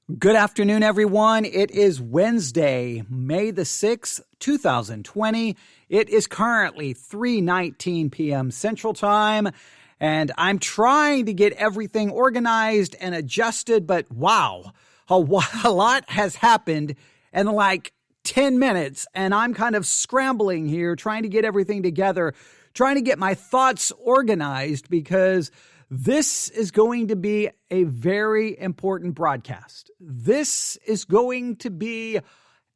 Good afternoon, everyone. It is Wednesday, May the 6th, 2020. It is currently 3:19 p.m. Central Time, and I'm trying to get everything organized and adjusted, but wow, a lot has happened in like 10 minutes, and I'm kind of scrambling here, trying to get everything together, trying to get my thoughts organized because this is going to be a very important broadcast. This is going to be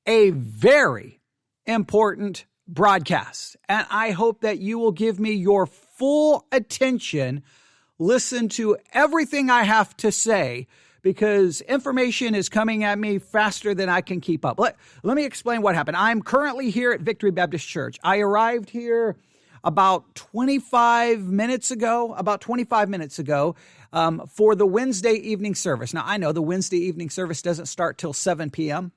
a very important broadcast. And I hope that you will give me your full attention, listen to everything I have to say, because information is coming at me faster than I can keep up. Let me explain what happened. I'm currently here at Victory Baptist Church. I arrived here about 25 minutes ago for the Wednesday evening service. Now, I know the Wednesday evening service doesn't start till 7 p.m.,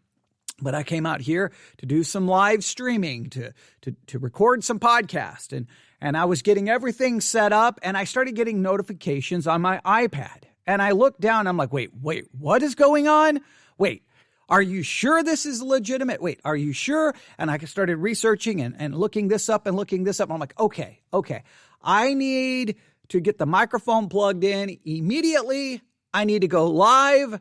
but I came out here to do some live streaming, to record some podcast, and I was getting everything set up, and I started getting notifications on my iPad. And I looked down, I'm like, wait, what is going on? Wait. Are you sure this is legitimate? Wait, are you sure? And I started researching and looking this up. I'm like, okay. I need to get the microphone plugged in immediately. I need to go live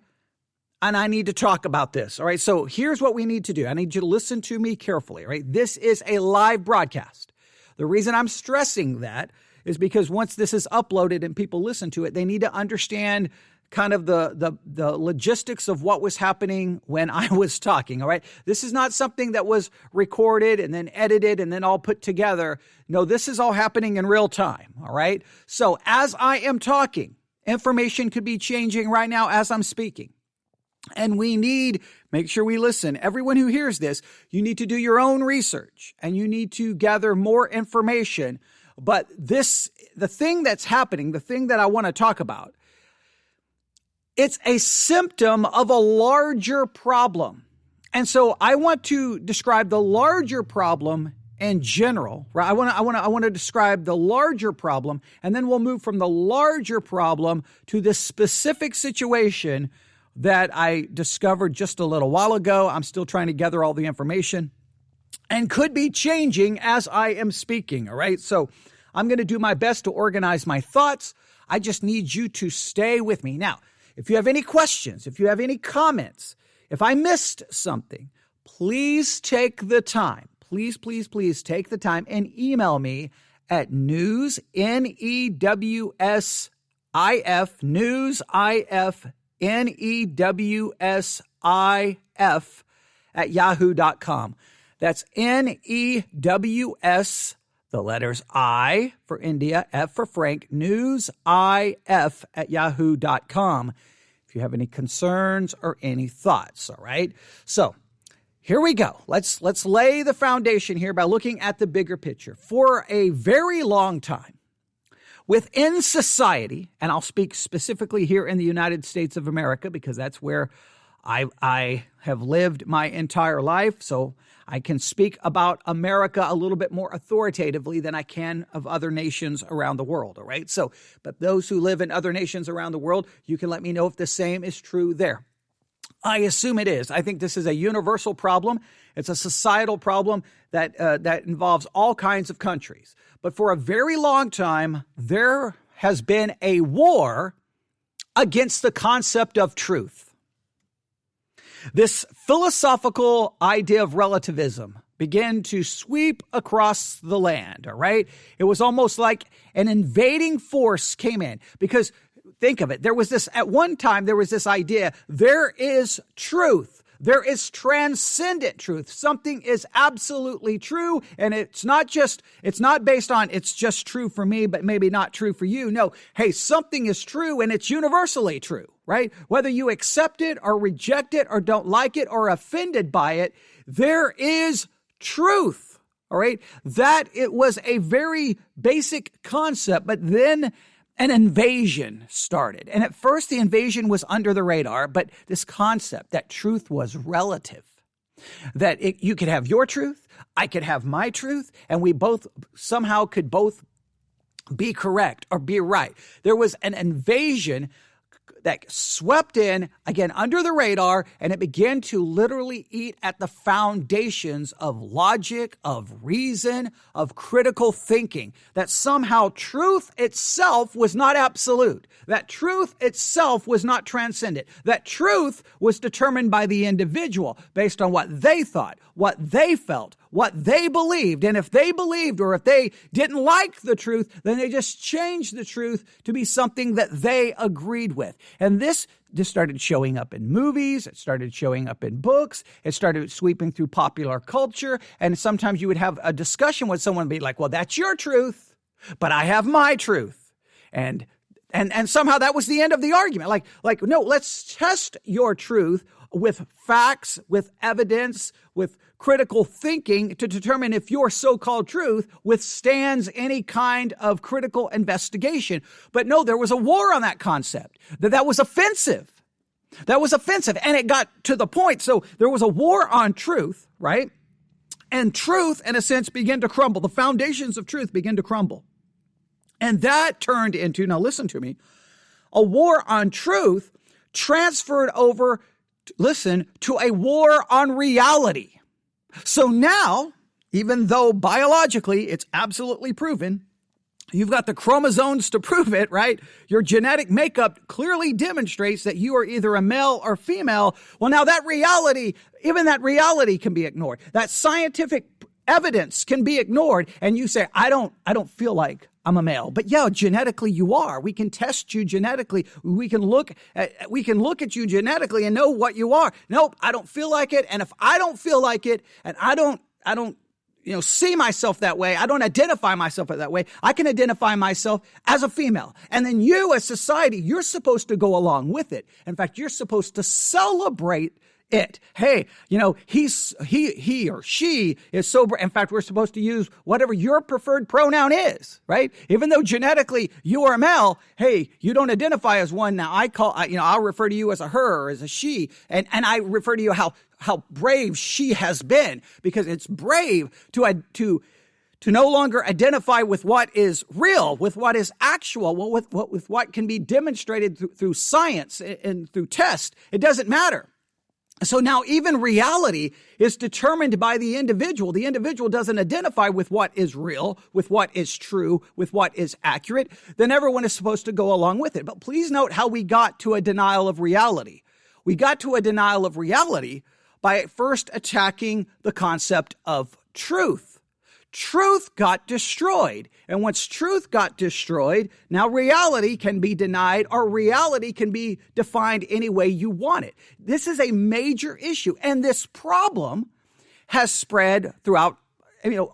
and I need to talk about this. All right. So here's what we need to do. I need you to listen to me carefully. All right. This is a live broadcast. The reason I'm stressing that is because once this is uploaded and people listen to it, they need to understand kind of the logistics of what was happening when I was talking, all right? This is not something that was recorded and then edited and then all put together. No, this is all happening in real time, all right? So as I am talking, information could be changing right now as I'm speaking. And make sure we listen. Everyone who hears this, you need to do your own research and you need to gather more information. But the thing that's happening, the thing that I want to talk about, it's a symptom of a larger problem. And so I want to describe the larger problem in general, right? I want to describe the larger problem, and then we'll move from the larger problem to the specific situation that I discovered just a little while ago. I'm still trying to gather all the information and could be changing as I am speaking, all right? So I'm going to do my best to organize my thoughts. I just need you to stay with me. Now, if you have any questions, if you have any comments, if I missed something, please take the time. Please take the time and email me at news, N-E-W-S-I-F, newsif, N-E-W-S-I-F at yahoo.com. That's N-E-W-S, the letters I for India, F for Frank, newsif at yahoo.com. If you have any concerns or any thoughts, all right? So here we go. Let's lay the foundation here by looking at the bigger picture. For a very long time, within society, and I'll speak specifically here in the United States of America because that's where I have lived my entire life, so I can speak about America a little bit more authoritatively than I can of other nations around the world, all right? So, but those who live in other nations around the world, you can let me know if the same is true there. I assume it is. I think this is a universal problem. It's a societal problem that involves all kinds of countries. But for a very long time, there has been a war against the concept of truth. This philosophical idea of relativism began to sweep across the land, all right? It was almost like an invading force came in because think of it. At one time, there was this idea, there is truth. There is transcendent truth. Something is absolutely true. And it's not based on it's just true for me, but maybe not true for you. No, hey, something is true and it's universally true, right? Whether you accept it or reject it or don't like it or offended by it, there is truth. All right. That it was a very basic concept, but then an invasion started. And at first the invasion was under the radar, but this concept that truth was relative, that you could have your truth, I could have my truth, and we both somehow could both be correct or be right. There was an invasion that swept in, again, under the radar, and it began to literally eat at the foundations of logic, of reason, of critical thinking, that somehow truth itself was not absolute, that truth itself was not transcendent, that truth was determined by the individual based on what they thought, what they felt, what they believed. And if they believed or if they didn't like the truth, then they just changed the truth to be something that they agreed with. And this started showing up in movies. It started showing up in books. It started sweeping through popular culture. And sometimes you would have a discussion with someone and be like, well, that's your truth, but I have my truth. And somehow that was the end of the argument. Like, no, let's test your truth with facts, with evidence, with critical thinking to determine if your so-called truth withstands any kind of critical investigation. But no, there was a war on that concept. That was offensive. That was offensive. And it got to the point. So there was a war on truth, right? And truth, in a sense, began to crumble. The foundations of truth began to crumble. And that turned into, now listen to me, a war on truth transferred over, listen, to a war on reality. So now, even though biologically it's absolutely proven, you've got the chromosomes to prove it, right? Your genetic makeup clearly demonstrates that you are either a male or female. Well, now that reality, even that reality can be ignored. That scientific evidence can be ignored. And you say, I don't feel like I'm a male. But yeah, genetically you are. We can test you genetically. We can look at you genetically and know what you are. Nope, I don't feel like it. And if I don't feel like it, and I don't see myself that way, I don't identify myself that way, I can identify myself as a female. And then you as society, you're supposed to go along with it. In fact, you're supposed to celebrate it. Hey, he or she is sober. In fact, we're supposed to use whatever your preferred pronoun is, right? Even though genetically you are a male, hey, you don't identify as one. Now I'll refer to you as a her or as a she. And I refer to you how brave she has been, because it's brave to no longer identify with what is real, with what is actual, with what can be demonstrated through science and through tests. It doesn't matter. So now even reality is determined by the individual. The individual doesn't identify with what is real, with what is true, with what is accurate. Then everyone is supposed to go along with it. But please note how we got to a denial of reality. We got to a denial of reality by first attacking the concept of truth. Truth got destroyed. And once truth got destroyed, now reality can be denied, or reality can be defined any way you want it. This is a major issue. And this problem has spread throughout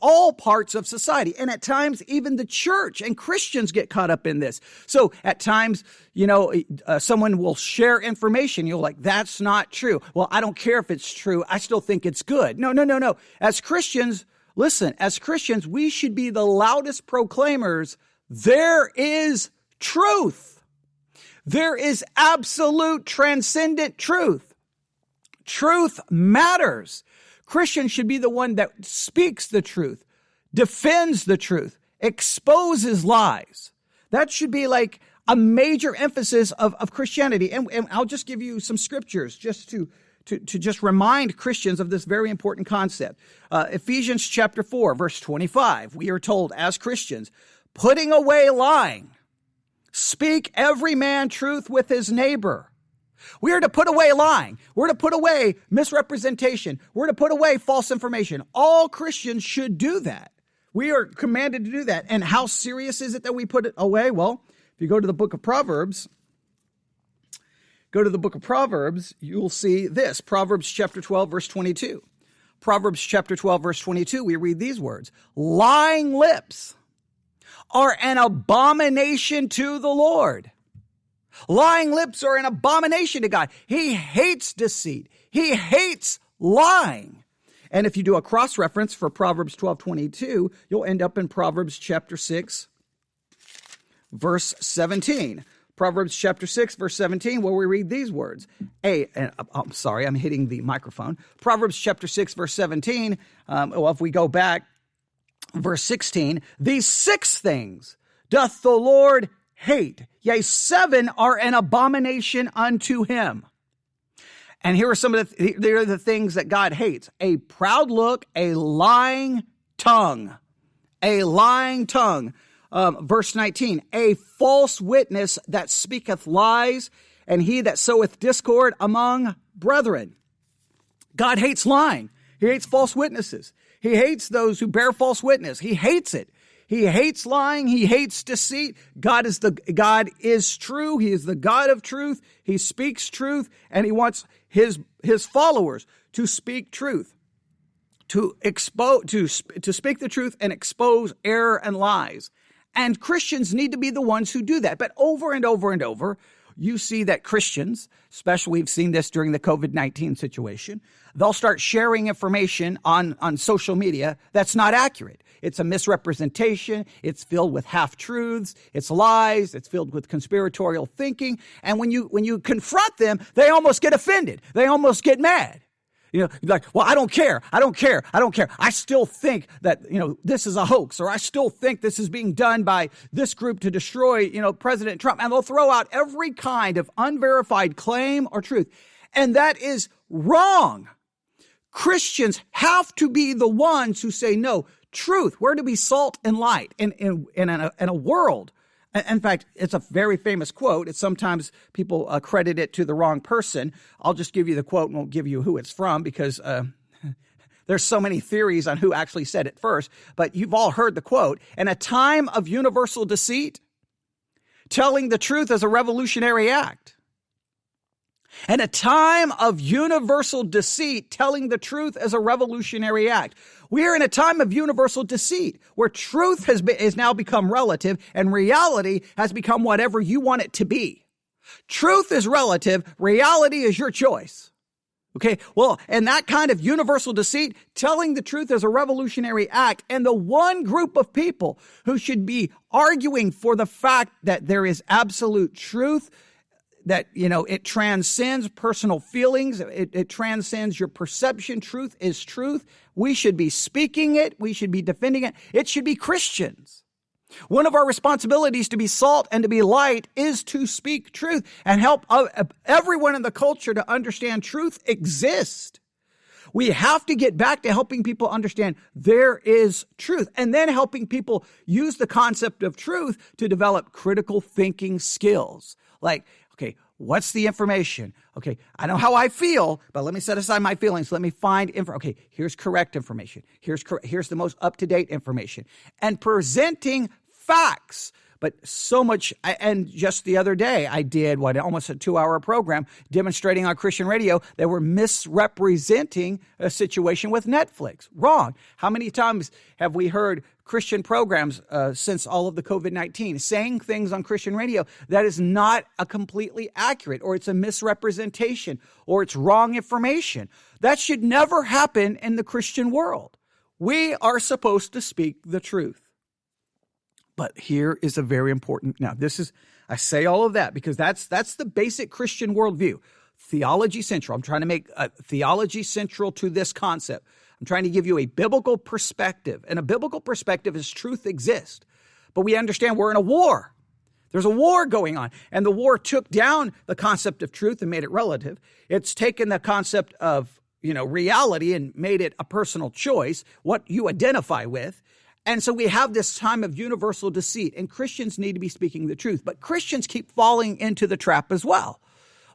all parts of society. And at times, even the church and Christians get caught up in this. So at times, someone will share information. You're like, that's not true. Well, I don't care if it's true. I still think it's good. No. As Christians, listen, as Christians, we should be the loudest proclaimers. There is truth. There is absolute transcendent truth. Truth matters. Christians should be the one that speaks the truth, defends the truth, exposes lies. That should be like a major emphasis of Christianity. And I'll just give you some scriptures just to just remind Christians of this very important concept. Ephesians chapter 4, verse 25, we are told as Christians, putting away lying, speak every man truth with his neighbor. We are to put away lying. We're to put away misrepresentation. We're to put away false information. All Christians should do that. We are commanded to do that. And how serious is it that we put it away? Well, if you go to the book of Proverbs, you'll see this. Proverbs chapter 12, verse 22. Proverbs chapter 12, verse 22, we read these words. Lying lips are an abomination to the Lord. Lying lips are an abomination to God. He hates deceit. He hates lying. And if you do a cross-reference for Proverbs 12:22, you'll end up in Proverbs chapter 6, verse 17. Proverbs chapter 6, verse 17, where we read these words. I'm sorry, I'm hitting the microphone. Proverbs chapter 6, verse 17, if we go back, verse 16, these 6 things doth the Lord hate. Yea, 7 are an abomination unto him. And here are some of the things that God hates. A proud look, a lying tongue. A lying tongue. Verse 19, a false witness that speaketh lies, and he that soweth discord among brethren. God hates lying. He hates false witnesses. He hates those who bear false witness. He hates it. He hates lying. He hates deceit. God is true. He is the God of truth. He speaks truth, and he wants his followers to speak truth, to speak the truth and expose error and lies. And Christians need to be the ones who do that. But over and over and over, you see that Christians, especially we've seen this during the COVID-19 situation, they'll start sharing information on social media that's not accurate. It's a misrepresentation. It's filled with half-truths. It's lies. It's filled with conspiratorial thinking. And when you confront them, they almost get offended. They almost get mad. Like, well, I don't care. I still think that, this is a hoax, or I still think this is being done by this group to destroy, President Trump. And they'll throw out every kind of unverified claim or truth. And that is wrong. Christians have to be the ones who say, no, truth. We're to be salt and light in a world. In fact, it's a very famous quote. It's sometimes people credit it to the wrong person. I'll just give you the quote and won't give you who it's from because there's so many theories on who actually said it first. But you've all heard the quote. In a time of universal deceit, telling the truth is a revolutionary act. In a time of universal deceit, telling the truth is a revolutionary act. We are in a time of universal deceit where truth has now become relative and reality has become whatever you want it to be. Truth is relative. Reality is your choice. Okay, well, and that kind of universal deceit, telling the truth is a revolutionary act. And the one group of people who should be arguing for the fact that there is absolute truth, that, it transcends personal feelings. It transcends your perception. Truth is truth. We should be speaking it. We should be defending it. It should be Christians. One of our responsibilities to be salt and to be light is to speak truth and help everyone in the culture to understand truth exists. We have to get back to helping people understand there is truth, and then helping people use the concept of truth to develop critical thinking skills. Like, okay, what's the information? Okay, I know how I feel, but let me set aside my feelings. Let me find okay, here's correct information. Here's the most up-to-date information. And presenting facts. But so much, and just the other day, I did almost a 2-hour program demonstrating on Christian radio that we're misrepresenting a situation with Netflix. Wrong. How many times have we heard Christian programs since all of the COVID-19 saying things on Christian radio that is not a completely accurate, or it's a misrepresentation, or it's wrong information? That should never happen in the Christian world. We are supposed to speak the truth. But here is a very important, I say all of that because that's the basic Christian worldview. Theology central. I'm trying to make theology central to this concept. I'm trying to give you a biblical perspective. And a biblical perspective is truth exists. But we understand we're in a war. There's a war going on. And the war took down the concept of truth and made it relative. It's taken the concept of, reality and made it a personal choice, what you identify with. And so we have this time of universal deceit, and Christians need to be speaking the truth. But Christians keep falling into the trap as well.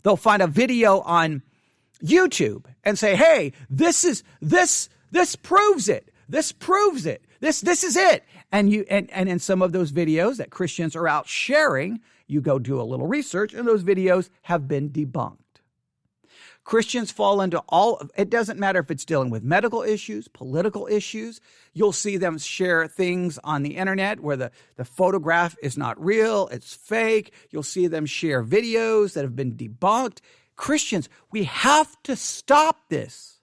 They'll find a video on YouTube and say, hey, this proves it. This proves it. This is it. And in some of those videos that Christians are out sharing, you go do a little research, and those videos have been debunked. Christians fall into it doesn't matter if it's dealing with medical issues, political issues. You'll see them share things on the internet where the photograph is not real, it's fake. You'll see them share videos that have been debunked. Christians, we have to stop this.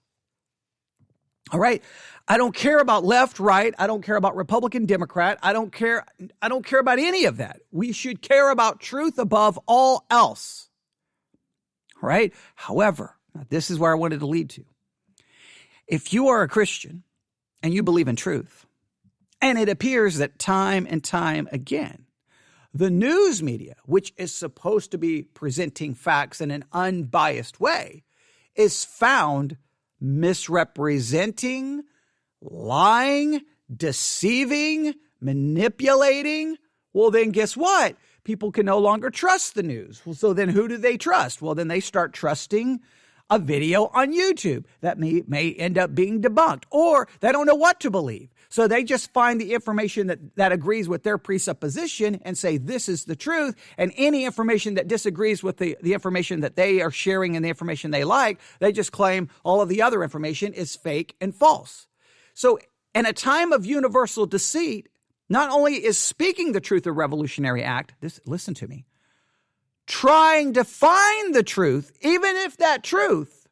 All right? I don't care about left, right. I don't care about Republican, Democrat. I don't care about any of that. We should care about truth above all else. All right? However, this is where I wanted to lead to. If you are a Christian and you believe in truth, and it appears that time and time again, The news media, which is supposed to be presenting facts in an unbiased way, is found misrepresenting, lying, deceiving, manipulating. Well, then guess what? People can no longer trust the news. Well, so then who do they trust? Well, then they start trusting a video on YouTube that may end up being debunked, or they don't know what to believe. So they just find the information that agrees with their presupposition and say, this is the truth. And any information that disagrees with the information that they are sharing and the information they like, they just claim all of the other information is fake and false. So in a time of universal deceit, not only is speaking the truth a revolutionary act, listen to me, trying to find the truth, even if that truth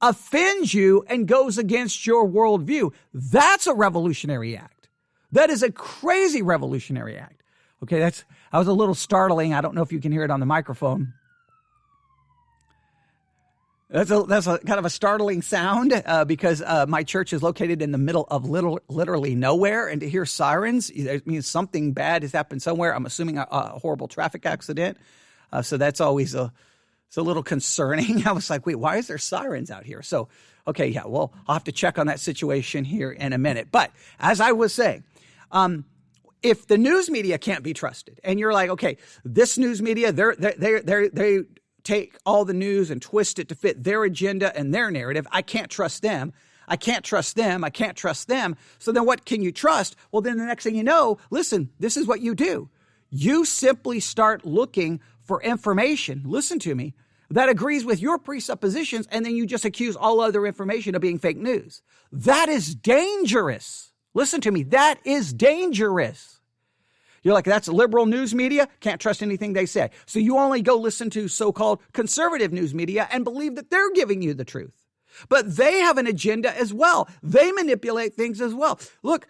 offends you and goes against your worldview, that's a revolutionary act. That is a crazy revolutionary act. Okay, that was a little startling. I don't know if you can hear it on the microphone. That's a kind of a startling sound because my church is located in the middle of literally nowhere, and to hear sirens, it means something bad has happened somewhere. I'm assuming a horrible traffic accident. So that's always it's a little concerning. I was like, wait, why is there sirens out here? So, okay, yeah, well, I'll have to check on that situation here in a minute. But as I was saying, if the news media can't be trusted, and you're like, okay, this news media, they take all the news and twist it to fit their agenda and their narrative. I can't trust them. I can't trust them. I can't trust them. So then what can you trust? Well, then the next thing you know, listen, this is what you do. You simply start looking for information, listen to me, that agrees with your presuppositions, and then you just accuse all other information of being fake news. That is dangerous. Listen to me, that is dangerous. You're like, that's liberal news media? Can't trust anything they say. So you only go listen to so-called conservative news media and believe that they're giving you the truth. But they have an agenda as well. They manipulate things as well. Look,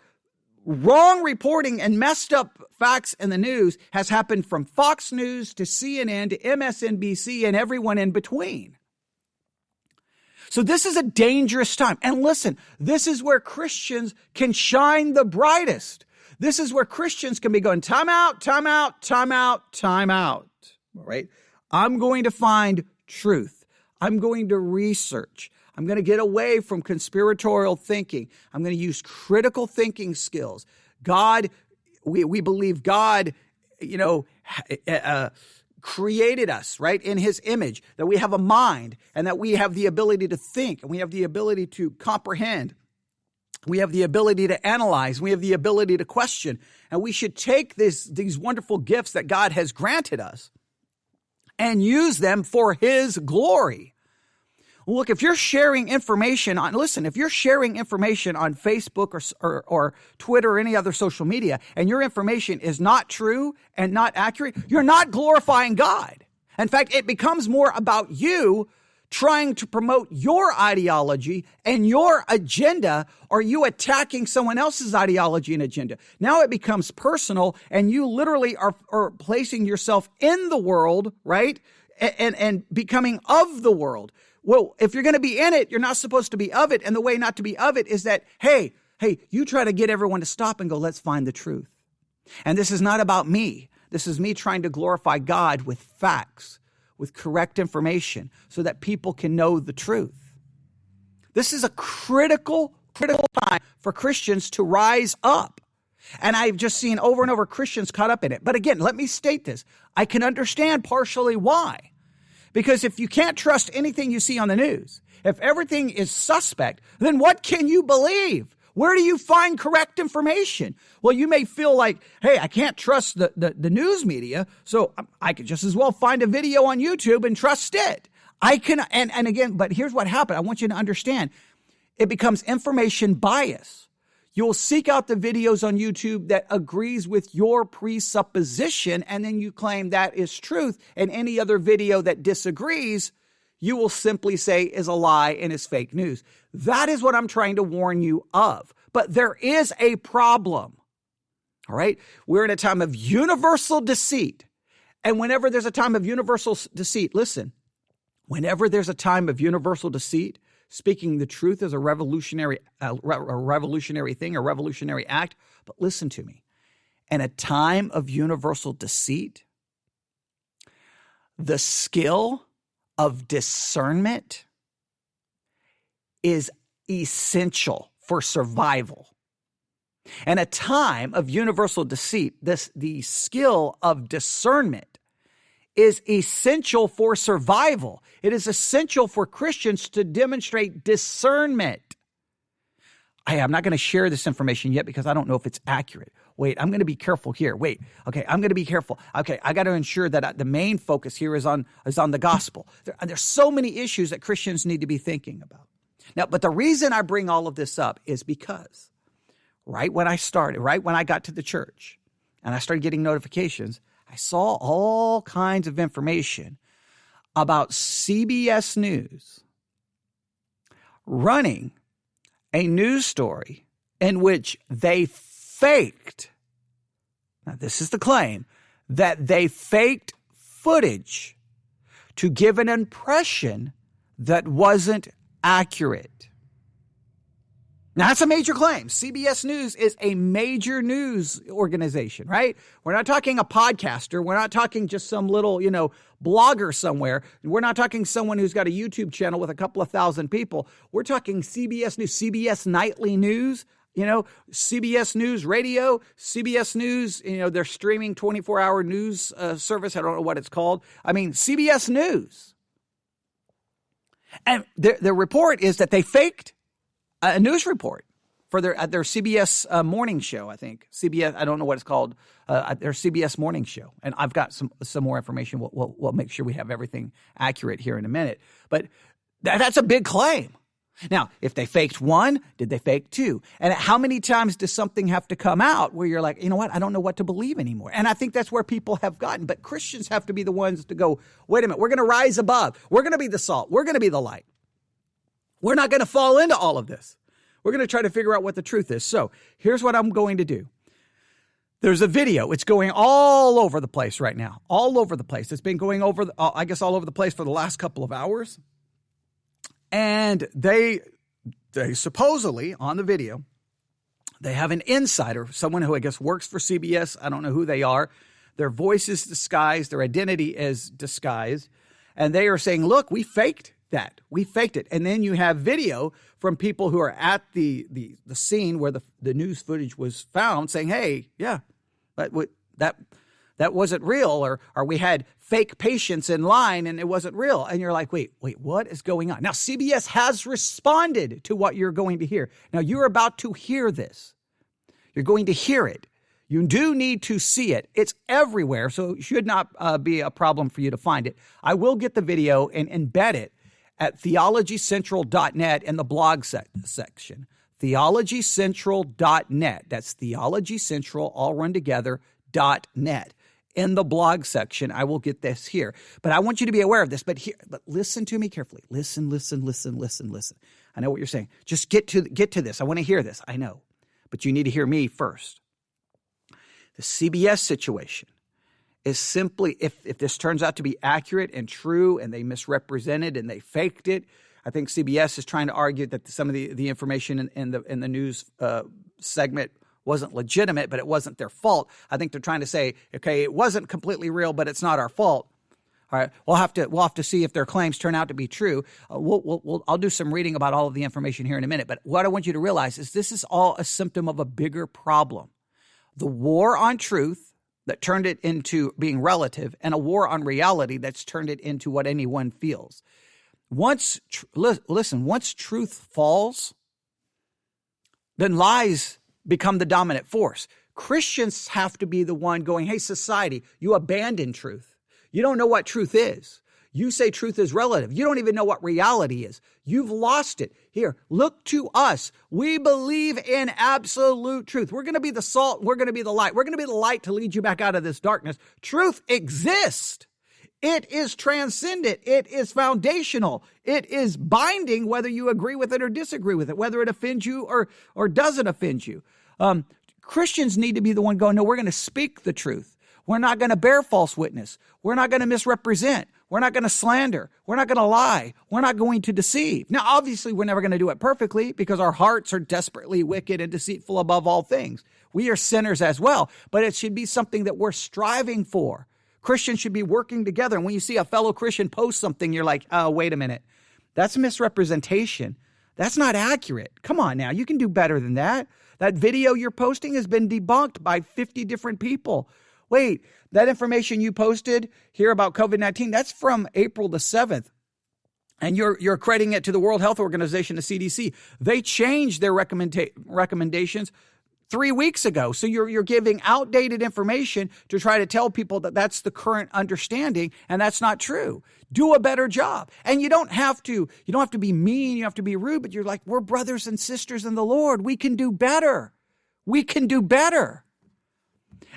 wrong reporting and messed up facts in the news has happened from Fox News to CNN to MSNBC and everyone in between. So this is a dangerous time. And listen, this is where Christians can shine the brightest. This is where Christians can be going, time out, time out, time out, time out. All right? I'm going to find truth. I'm going to research. I'm going to get away from conspiratorial thinking. I'm going to use critical thinking skills. God, we believe God, created us, right, in his image, that we have a mind and that we have the ability to think and we have the ability to comprehend. We have the ability to analyze. We have the ability to question. And we should take these wonderful gifts that God has granted us and use them for his glory. Look, if you're sharing information on Facebook or Twitter or any other social media, and your information is not true and not accurate, you're not glorifying God. In fact, it becomes more about you trying to promote your ideology and your agenda, or you attacking someone else's ideology and agenda. Now it becomes personal, and you literally are placing yourself in the world, right? And becoming of the world. Well, if you're going to be in it, you're not supposed to be of it. And the way not to be of it is that, hey, you try to get everyone to stop and go, let's find the truth. And this is not about me. This is me trying to glorify God with facts, with correct information, so that people can know the truth. This is a critical time for Christians to rise up. And I've just seen over and over Christians caught up in it. But again, let me state this. I can understand partially why. Because if you can't trust anything you see on the news, if everything is suspect, then what can you believe? Where do you find correct information? Well, you may feel like, hey, I can't trust the news media, so I could just as well find a video on YouTube and trust it. I can, and again, but here's what happened. I want you to understand. It becomes information bias. You'll seek out the videos on YouTube that agrees with your presupposition, and then you claim that is truth, and any other video that disagrees, you will simply say is a lie and is fake news. That is what I'm trying to warn you of. But there is a problem, all right? We're in a time of universal deceit, and whenever there's a time of universal deceit, listen, whenever there's a time of universal deceit, speaking the truth is a revolutionary thing, a revolutionary act. But listen to me. in a time of universal deceit, the skill of discernment is essential for survival. In a time of universal deceit, the skill of discernment is essential for survival. It is essential for Christians to demonstrate discernment. I'm not going to share this information yet because I don't know if it's accurate. Wait, I'm going to be careful here. Wait, okay, I'm going to be careful. Okay, I got to ensure that the main focus here is on the gospel. There's so many issues that Christians need to be thinking about. Now, but the reason I bring all of this up is because right when I got to the church and I started getting notifications, I saw all kinds of information about CBS News running a news story in which they faked, now this is the claim, that they faked footage to give an impression that wasn't accurate. Now, that's a major claim. CBS News is a major news organization, right? We're not talking a podcaster. We're not talking just some little, blogger somewhere. We're not talking someone who's got a YouTube channel with a couple of thousand people. We're talking CBS News, CBS Nightly News, CBS News Radio, CBS News, their streaming 24-hour news service. I don't know what it's called. CBS News. And the report is that they faked a news report for their CBS morning show, I think. CBS, I don't know what it's called, their CBS morning show. And I've got some more information. We'll make sure we have everything accurate here in a minute. But that's a big claim. Now, if they faked one, did they fake two? And how many times does something have to come out where you're like, you know what, I don't know what to believe anymore? And I think that's where people have gotten. But Christians have to be the ones to go, wait a minute, we're going to rise above. We're going to be the salt. We're going to be the light. We're not going to fall into all of this. We're going to try to figure out what the truth is. So here's what I'm going to do. There's a video. It's going all over the place right now. All over the place. It's been going all over the place for the last couple of hours. And they supposedly, on the video, they have an insider, someone who I guess works for CBS. I don't know who they are. Their voice is disguised. Their identity is disguised. And they are saying, look, we faked that. We faked it. And then you have video from people who are at the scene where the news footage was found saying, hey, yeah, but that wasn't real, or we had fake patients in line and it wasn't real. And you're like, wait, what is going on? Now, CBS has responded to what you're going to hear. Now, you're about to hear this. You're going to hear it. You do need to see it. It's everywhere, so it should not be a problem for you to find it. I will get the video and embed it at theologycentral.net in the blog section. Theologycentral.net. That's theologycentral, all run together, .net. In the blog section, I will get this here. But I want you to be aware of this. But listen to me carefully. Listen. I know what you're saying. Just get to this. I want to hear this. I know. But you need to hear me first. The CBS situation is simply, if this turns out to be accurate and true and they misrepresented and they faked it, I think CBS is trying to argue that some of the information in the news segment wasn't legitimate, but it wasn't their fault. I think they're trying to say, okay, it wasn't completely real, but it's not our fault. All right, we'll have to see if their claims turn out to be true. I'll do some reading about all of the information here in a minute. But what I want you to realize is this is all a symptom of a bigger problem. The war on truth that turned it into being relative, and a war on reality that's turned it into what anyone feels. Once truth falls, then lies become the dominant force. Christians have to be the one going, hey, society, you abandon truth. You don't know what truth is. You say truth is relative. You don't even know what reality is. You've lost it. Here, look to us. We believe in absolute truth. We're going to be the salt. We're going to be the light. We're going to be the light to lead you back out of this darkness. Truth exists. It is transcendent. It is foundational. It is binding, whether you agree with it or disagree with it, whether it offends you or doesn't offend you. Christians need to be the one going, no, we're going to speak the truth. We're not going to bear false witness. We're not going to misrepresent. We're not going to slander. We're not going to lie. We're not going to deceive. Now, obviously, we're never going to do it perfectly because our hearts are desperately wicked and deceitful above all things. We are sinners as well, but it should be something that we're striving for. Christians should be working together. And when you see a fellow Christian post something, you're like, oh, wait a minute. That's misrepresentation. That's not accurate. Come on now. You can do better than that. That video you're posting has been debunked by 50 different people. Wait, that information you posted here about COVID-19, that's from April the 7th. And you're crediting it to the World Health Organization, the CDC. They changed their recommendations 3 weeks ago. So you're giving outdated information to try to tell people that that's the current understanding, and that's not true. Do a better job. And you don't have to be mean, you have to be rude, but you're like, we're brothers and sisters in the Lord. We can do better. We can do better.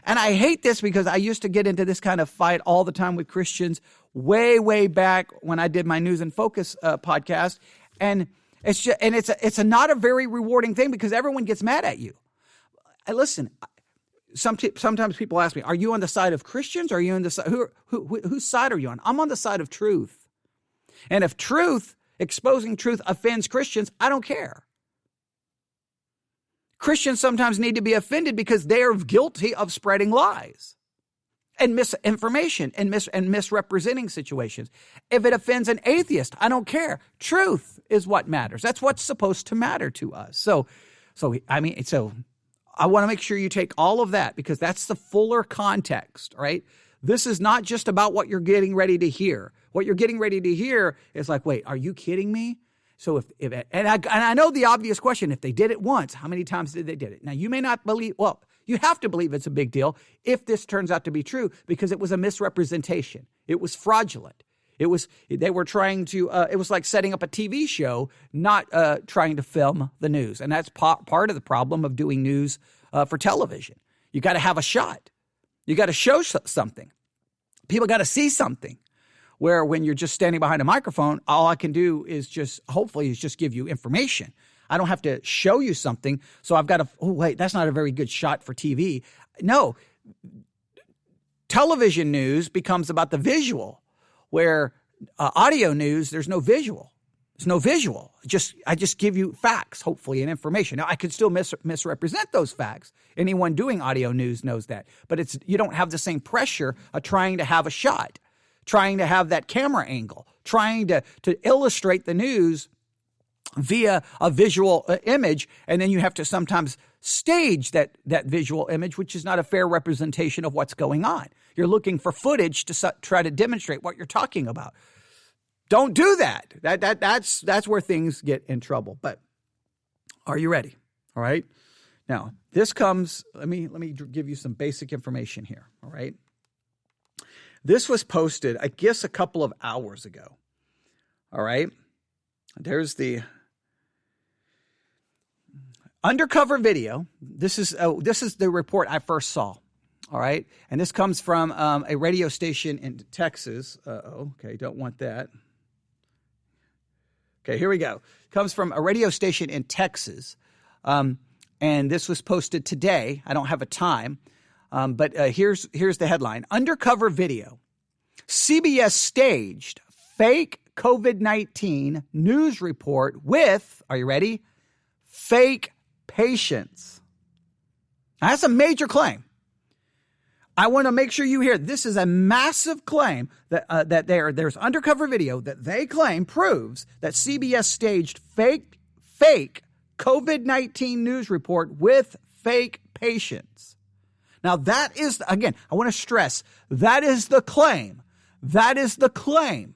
And I hate this because I used to get into this kind of fight all the time with Christians way back when I did my News and Focus podcast. And it's not a very rewarding thing because everyone gets mad at you. Listen, sometimes people ask me, are you on the side of Christians? Or are you on the side, whose side are you on? I'm on the side of truth. And if exposing truth offends Christians, I don't care. Christians sometimes need to be offended because they are guilty of spreading lies and misinformation and misrepresenting situations. If it offends an atheist, I don't care. Truth is what matters. That's what's supposed to matter to us. So I want to make sure you take all of that because that's the fuller context, right? This is not just about what you're getting ready to hear. What you're getting ready to hear is like, wait, are you kidding me? So I know the obvious question, if they did it once, how many times did they did it? Now, you may not believe, well, you have to believe it's a big deal if this turns out to be true because it was a misrepresentation. It was fraudulent. They were trying to, it was like setting up a TV show, not trying to film the news. And that's part of the problem of doing news for television. You got to have a shot. You got to show something. People got to see something. Where when you're just standing behind a microphone, all I can do is hopefully give you information. I don't have to show you something. So I've got to, oh, wait, that's not a very good shot for TV. No, television news becomes about the visual, where audio news, there's no visual. There's no visual. I just give you facts, hopefully, and information. Now, I could still misrepresent those facts. Anyone doing audio news knows that. But you don't have the same pressure of trying to have a shot, trying to have that camera angle, trying to illustrate the news via a visual image, and then you have to sometimes stage that visual image, which is not a fair representation of what's going on. You're looking for footage to try to demonstrate what you're talking about. Don't do that. That's where things get in trouble. But are you ready? All right. Now, this comes, let me give you some basic information here. All right. This was posted, I guess, a couple of hours ago. All right. There's the undercover video. This is the report I first saw. All right. And this comes from a radio station in Texas. Okay. Don't want that. Okay. Here we go. Comes from a radio station in Texas. And this was posted today. I don't have a time. But here's the headline. Undercover video. CBS staged fake COVID-19 news report with, are you ready? Fake patients. Now, that's a major claim. I want to make sure you hear this is a massive claim that there's undercover video that they claim proves that CBS staged fake COVID-19 news report with fake patients. Now, that is, again, I want to stress, that is the claim. That is the claim.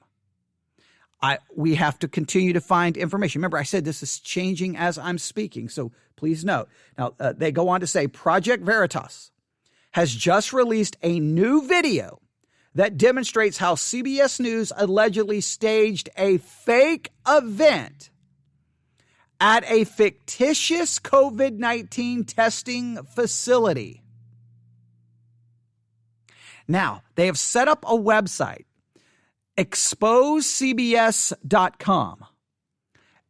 We have to continue to find information. Remember, I said this is changing as I'm speaking, so please note. Now, they go on to say Project Veritas has just released a new video that demonstrates how CBS News allegedly staged a fake event at a fictitious COVID-19 testing facility. Now, they have set up a website, exposecbs.com.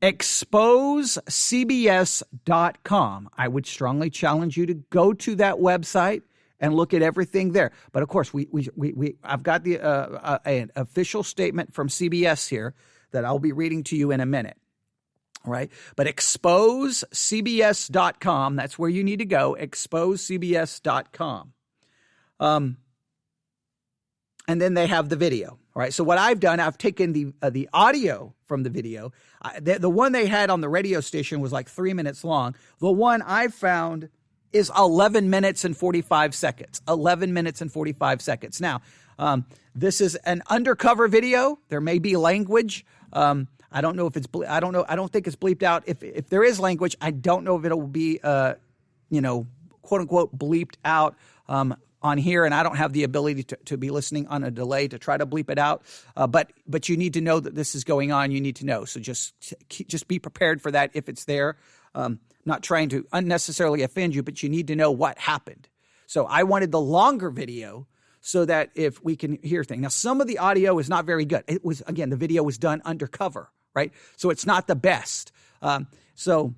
Exposecbs.com. I would strongly challenge you to go to that website and look at everything there. But of course, I've got the an official statement from CBS here that I'll be reading to you in a minute. All right. But exposecbs.com, that's where you need to go, exposecbs.com. And then they have the video. All right. So what I've done, I've taken the audio from the video. The one they had on the radio station was like 3 minutes long. The one I found is 11 minutes and 45 seconds. 11 minutes and 45 seconds. Now, this is an undercover video. There may be language. I don't know if it's. I don't know. I don't think it's bleeped out. If there is language, I don't know if it'll be, quote unquote, bleeped out on here, and I don't have the ability to be listening on a delay to try to bleep it out. But you need to know that this is going on. You need to know. So just be prepared for that if it's there. Not trying to unnecessarily offend you, but you need to know what happened. So I wanted the longer video so that if we can hear things. Now, some of the audio is not very good. It was, again, the video was done undercover, right? So it's not the best. So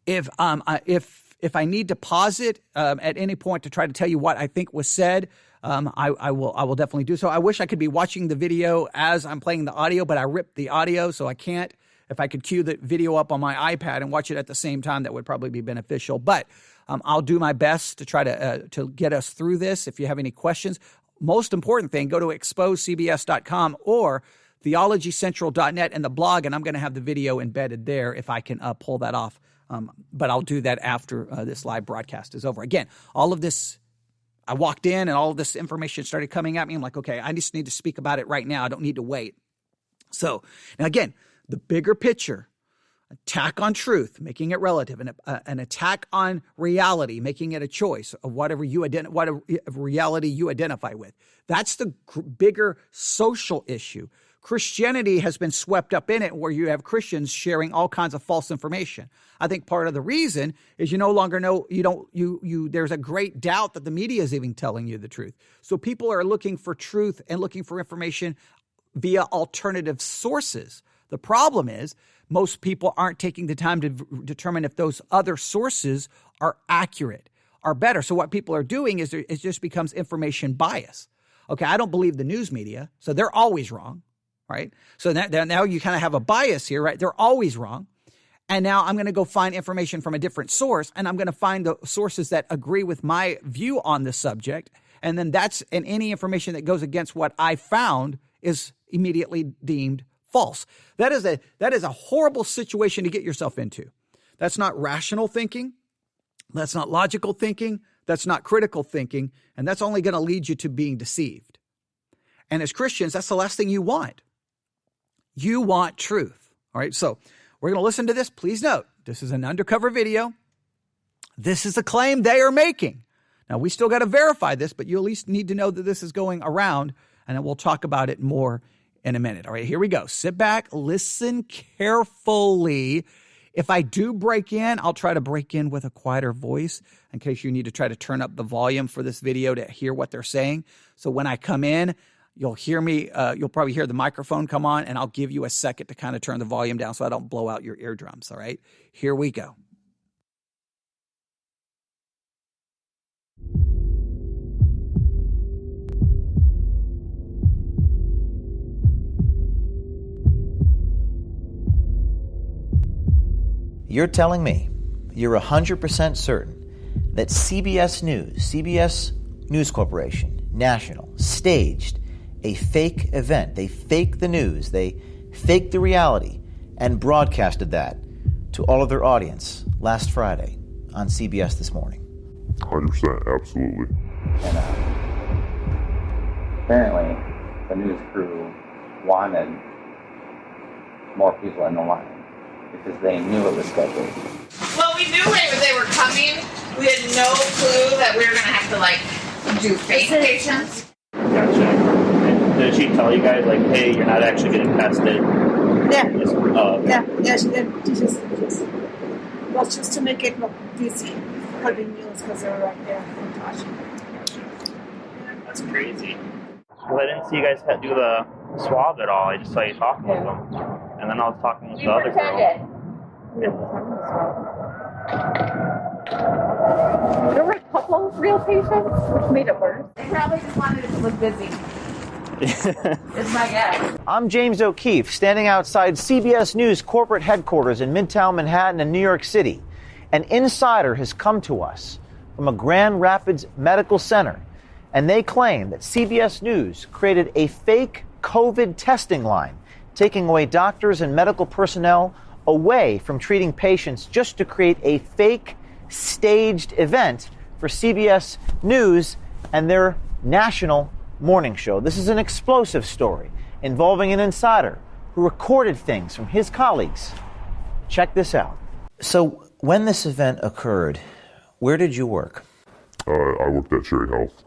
if I need to pause it at any point to try to tell you what I think was said, I will definitely do so. I wish I could be watching the video as I'm playing the audio, but I ripped the audio, so I can't. If I could cue the video up on my iPad and watch it at the same time, that would probably be beneficial. But I'll do my best to try to get us through this. If you have any questions, most important thing, go to exposecbs.com or theologycentral.net and the blog, and I'm going to have the video embedded there if I can pull that off. But I'll do that after this live broadcast is over. Again, all of this, I walked in and all of this information started coming at me. I'm like, okay, I just need to speak about it right now. I don't need to wait. So now again, the bigger picture, attack on truth, making it relative, and an attack on reality, making it a choice of whatever reality you identify with. That's the bigger social issue. Christianity has been swept up in it where you have Christians sharing all kinds of false information. I think part of the reason is you no longer know, there's a great doubt that the media is even telling you the truth. So people are looking for truth and looking for information via alternative sources. The problem is most people aren't taking the time to determine if those other sources are accurate, are better. So what people are doing is it just becomes information bias. Okay, I don't believe the news media, so they're always wrong, right? So now you kind of have a bias here, right? They're always wrong. And now I'm going to go find information from a different source, and I'm going to find the sources that agree with my view on the subject. And then any information that goes against what I found is immediately deemed false. That is a horrible situation to get yourself into. That's not rational thinking. That's not logical thinking. That's not critical thinking. And that's only going to lead you to being deceived. And as Christians, that's the last thing you want. You want truth. All right. So we're going to listen to this. Please note, this is an undercover video. This is a claim they are making. Now, we still got to verify this, but you at least need to know that this is going around, and then we'll talk about it more in a minute. All right, here we go. Sit back, listen carefully. If I do break in, I'll try to break in with a quieter voice in case you need to try to turn up the volume for this video to hear what they're saying. So when I come in, you'll hear me, you'll probably hear the microphone come on, and I'll give you a second to kind of turn the volume down so I don't blow out your eardrums, all right? Here we go. You're telling me you're 100% certain that CBS News Corporation, National, staged a fake event. They faked the news. They faked the reality and broadcasted that to all of their audience last Friday on CBS This Morning. 100%, absolutely. And apparently, the news crew wanted more people in the line because they knew it was scheduled. Well, we knew they were coming. We had no clue that we were going to have to, do fake patients. Gotcha. And did she tell you guys, hey, you're not actually getting tested? Yeah. Okay. Yeah, she did. Just to make it look busy for the news because they were right there. Gotcha. That's crazy. Well, I didn't see you guys do the swab at all. I just saw you talking with them. And then I was talking with the other girl. They're couple real patients, which made it worse. They probably just wanted it to look busy. It's my guess. I'm James O'Keefe, standing outside CBS News corporate headquarters in Midtown Manhattan in New York City. An insider has come to us from a Grand Rapids medical center, and they claim that CBS News created a fake COVID testing line, taking away doctors and medical personnel away from treating patients just to create a fake staged event for CBS News and their national morning show. This is an explosive story involving an insider who recorded things from his colleagues. Check this out. So when this event occurred, where did you work? I worked at Cherry Health.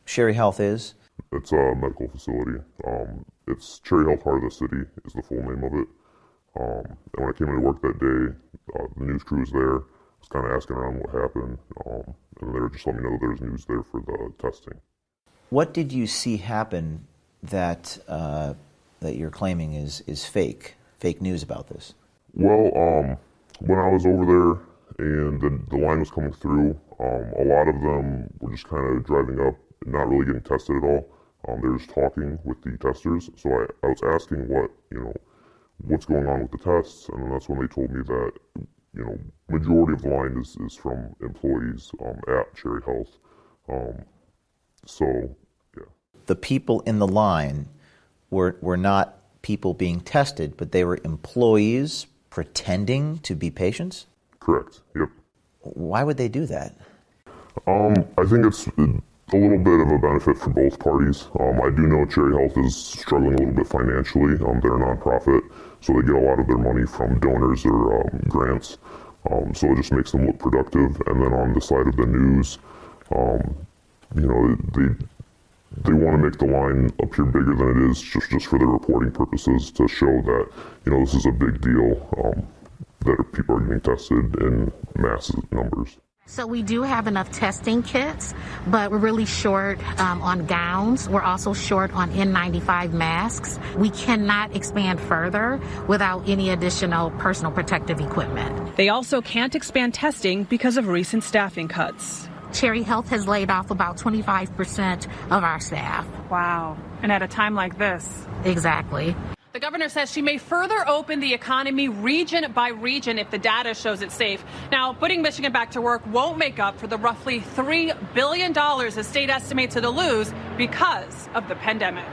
Cherry Health is? It's a medical facility. It's Cherry Health Heart of the City is the full name of it. And when I came into work that day, the news crew was there. I was kind of asking around what happened. And they were just letting me know that there's news there for the testing. What did you see happen that that you're claiming is fake news about this? Well, when I was over there and the line was coming through, a lot of them were just kind of driving up and not really getting tested at all. They were just talking with the testers. So I was asking what's going on with the tests, and then that's when they told me that, majority of the line is from employees at Cherry Health. So, yeah. The people in the line were not people being tested, but they were employees pretending to be patients? Correct, yep. Why would they do that? I think it's a little bit of a benefit for both parties. I do know Cherry Health is struggling a little bit financially. They're a nonprofit, so they get a lot of their money from donors or grants. So it just makes them look productive. And then on the side of the news, they want to make the line appear bigger than it is, just for their reporting purposes, to show that this is a big deal, that people are getting tested in massive numbers. So we do have enough testing kits, but we're really short on gowns. We're also short on N95 masks. We cannot expand further without any additional personal protective equipment. They also can't expand testing because of recent staffing cuts. Cherry Health has laid off about 25% of our staff. Wow. And at a time like this. Exactly. The governor says she may further open the economy region by region if the data shows it's safe. Now, putting Michigan back to work won't make up for the roughly $3 billion the state estimates it'll lose because of the pandemic.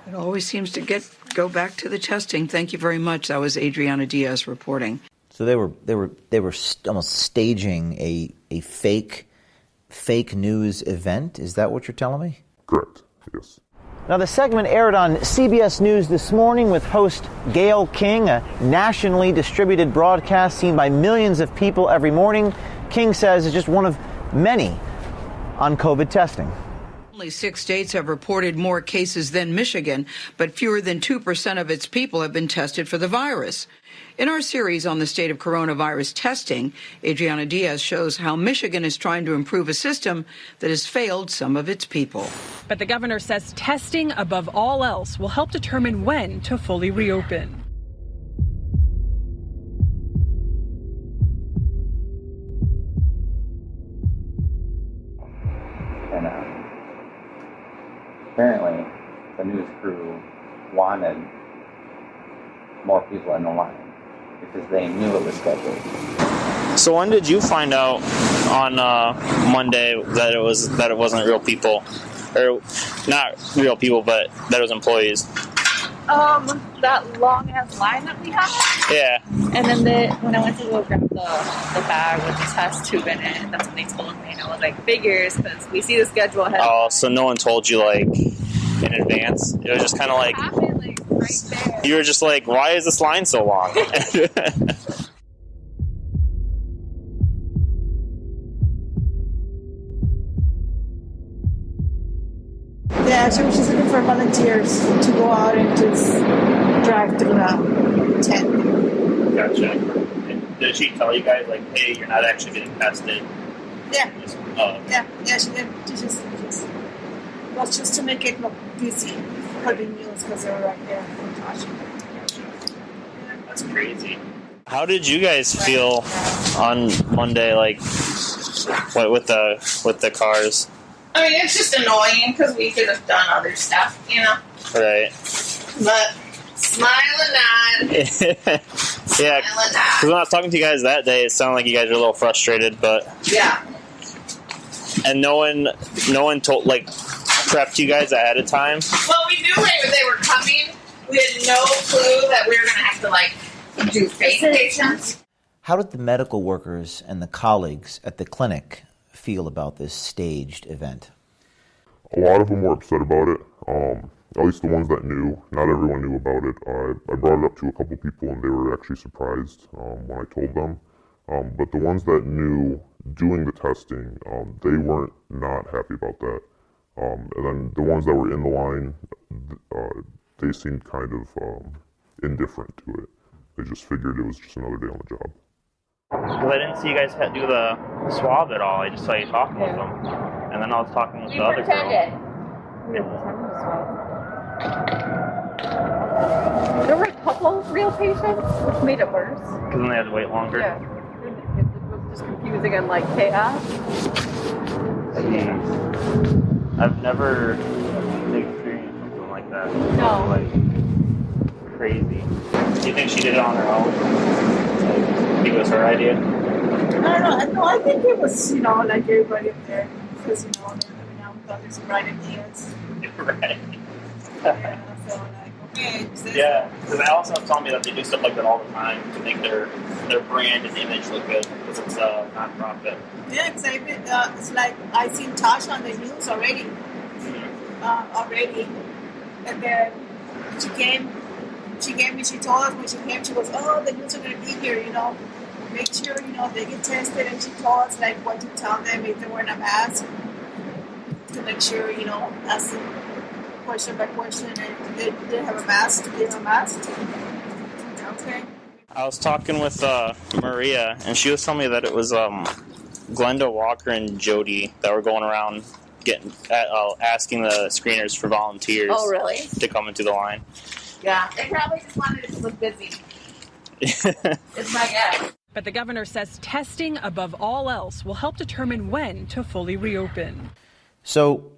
It always seems to go back to the testing. Thank you very much. That was Adriana Diaz reporting. So they were almost staging a fake news event. Is that what you're telling me? Correct. Yes. Now, the segment aired on CBS News this morning with host Gayle King, a nationally distributed broadcast seen by millions of people every morning. King says it's just one of many on COVID testing. Only 6 states have reported more cases than Michigan, but fewer than 2% of its people have been tested for the virus. In our series on the state of coronavirus testing, Adriana Diaz shows how Michigan is trying to improve a system that has failed some of its people. But the governor says testing, above all else, will help determine when to fully reopen. And apparently, the news crew wanted more people in the line because they knew it was scheduled. So when did you find out on Monday that it wasn't real people, or not real people, but that it was employees? That long ass line that we had. Yeah. And then when I went to go grab the bag with the test tube in it, that's when they told me, and I was like, figures, because we see the schedule ahead. Oh, so no one told you in advance? It was just kind of It happened, right there. you were just like, why is this line so long? Yeah, she was just looking for volunteers to go out and just drive through the tent. Gotcha. And did she tell you guys, hey, you're not actually getting tested? Yeah. Okay. Yeah, she did. She just was just to make it look busy for the news because they were right there. That's crazy. How did you guys feel on Monday, like, what with the cars? I mean, it's just annoying because we could have done other stuff, you know? Right. But smile and nod. Yeah, because when I was talking to you guys that day, it sounded like you guys were a little frustrated, but... Yeah. And no one told, like, prepped you guys ahead of time? Well, we knew they were coming. We had no clue that we were going to have to, like, do face patients. How did the medical workers and the colleagues at the clinic feel about this staged event? A lot of them were upset about it. At least the ones that knew. Not everyone knew about it. I brought it up to a couple people, and they were actually surprised when I told them. But the ones that knew doing the testing, they weren't not happy about that. And then the ones that were in the line, they seemed kind of indifferent to it. They just figured it was just another day on the job. Well, I didn't see you guys do the swab at all. I just saw you talking with them. And then I was talking with the other girl. There were a couple real patients, which made it worse. Because then they had to wait longer? Yeah. It was just confusing and like chaos. Jeez. I've never experienced something like that. No. Like, crazy. Do you think she did it on her own? Like, it was her idea? No, I think it was, like everybody up there. Because, every now and then there's some right ideas. Right. Yeah, so like, okay. Yeah, because they also told me that they do stuff like that all the time to make their brand and image look good because it's a non-profit. Yeah, exactly. It's like I seen Tasha on the news already. And then she told us when she came, she goes, oh, the news are going to be here, Make sure, they get tested. And she told us, like, what to tell them if they're wearing a mask. To make sure, ask them question by question. And they have a mask. Do they have a mask? Okay. I was talking with Maria, and she was telling me that it was Glenda Walker and Jody that were going around asking the screeners for volunteers. Oh, really? To come into the line. Yeah, they probably just wanted it to look busy. It's my guess. But the governor says testing above all else will help determine when to fully reopen. So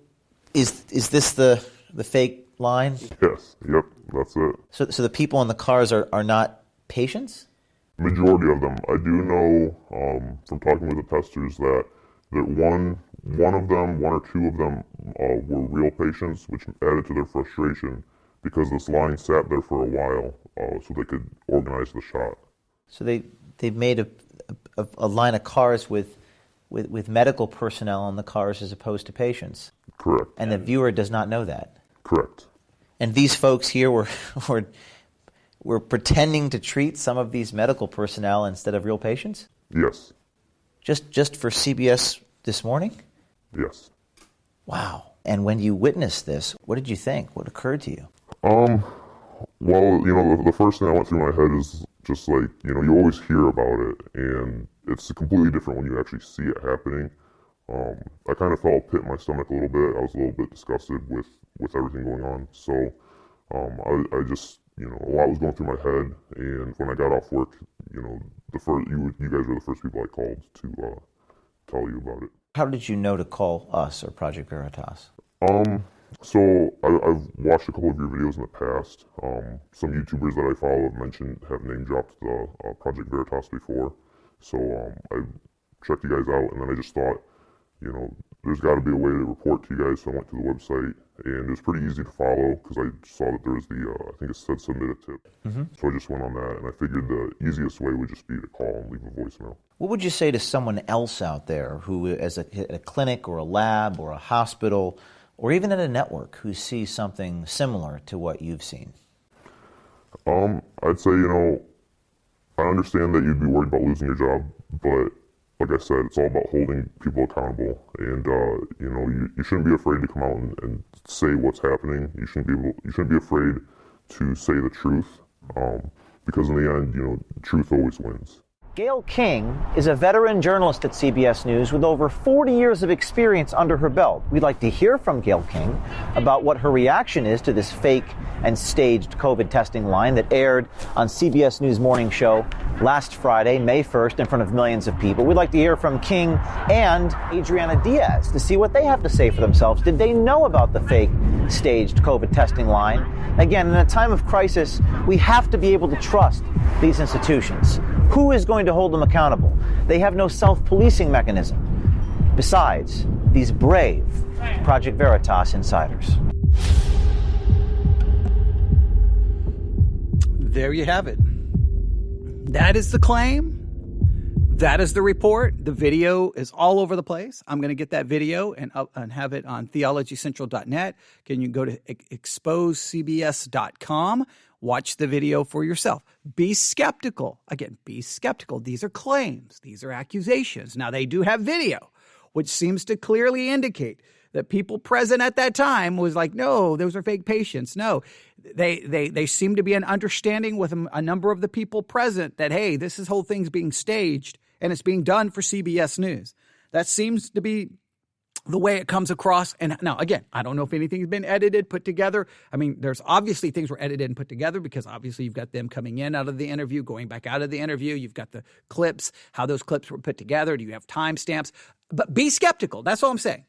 is this the fake line? Yes. Yep. That's it. So the people in the cars are not patients? Majority of them. I do know from talking with the testers that one or two of them were real patients, which added to their frustration because this line sat there for a while so they could organize the shot. So they made a line of cars with medical personnel in the cars as opposed to patients. Correct. And the viewer does not know that. Correct. And these folks here were pretending to treat some of these medical personnel instead of real patients? Yes. Just for CBS this morning? Yes. Wow. And when you witnessed this, what did you think? What occurred to you? Well, the first thing that went through my head is just like, you always hear about it, and it's completely different when you actually see it happening. I kind of felt a pit in my stomach a little bit. I was a little bit disgusted with everything going on. So I just, a lot was going through my head, and when I got off work, you guys were the first people I called to tell you about it. Have did you know to call us or Project Veritas? So I've watched a couple of your videos in the past. Some YouTubers that I follow have name dropped the Project Veritas before. So I checked you guys out, and then I just thought, there's got to be a way to report to you guys. So I went to the website, and it was pretty easy to follow because I saw that there was I think it said submit a tip. Mm-hmm. So I just went on that, and I figured the easiest way would just be to call and leave a voicemail. What would you say to someone else out there who is at a clinic or a lab or a hospital or even at a network who sees something similar to what you've seen? I'd say, I understand that you'd be worried about losing your job, but like I said, it's all about holding people accountable. And, you shouldn't be afraid to come out and say what's happening. You shouldn't be afraid to say the truth, because in the end, truth always wins. Gayle King is a veteran journalist at CBS News with over 40 years of experience under her belt. We'd like to hear from Gayle King about what her reaction is to this fake and staged COVID testing line that aired on CBS News Morning Show last Friday, May 1st, in front of millions of people. We'd like to hear from King and Adriana Diaz to see what they have to say for themselves. Did they know about the fake staged COVID testing line? Again, in a time of crisis, we have to be able to trust these institutions. Who is going to hold them accountable? They have no self-policing mechanism. Besides, these brave Project Veritas insiders. There you have it. That is the claim. That is the report. The video is all over the place. I'm going to get that video and have it on theologycentral.net. Can you go to exposecbs.com? Watch the video for yourself. Be skeptical. Again, be skeptical. These are claims. These are accusations. Now, they do have video, which seems to clearly indicate that people present at that time was like, no, those are fake patients. No, they seem to be an understanding with a number of the people present that, hey, this whole thing's being staged and it's being done for CBS News. That seems to be the way it comes across. And now, again, I don't know if anything's been edited, put together. I mean, there's obviously things were edited and put together because obviously you've got them coming in out of the interview, going back out of the interview. You've got the clips, how those clips were put together. Do you have timestamps? But be skeptical. That's all I'm saying.